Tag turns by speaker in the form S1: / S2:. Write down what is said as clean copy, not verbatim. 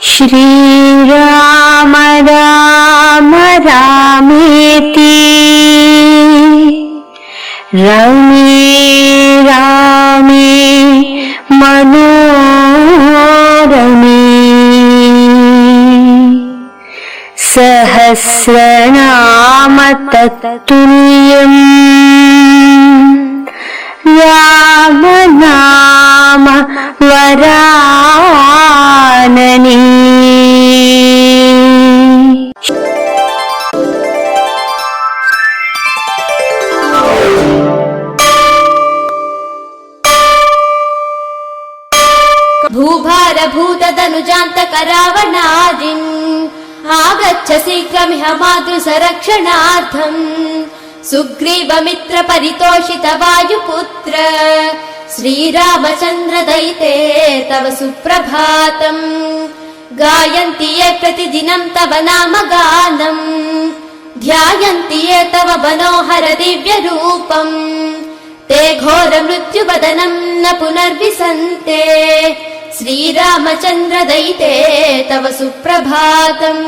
S1: श्रीराम राम रामेति रमे रामे मनोरमे सहस्रनाम तत्तुल्यम् राम नाम वरानने।
S2: भूभारभूतदनुजान्तकरावणादिम् आगच्छ शीघ्रमिह मातृसरक्षणार्थम् सुग्रीवमित्रपरितोषित वायुपुत्र श्रीरामचन्द्र दयिते तव सुप्रभातम् गायन्ति ये प्रतिदिनं तव नाम गानम् ध्यायन्ति ये तव मनोहर दिव्यरूपम् ते घोर मृत्युवदनं न पुनर्विसन्ते श्रीरामचन्द्र दयिते तव सुप्रभातम्।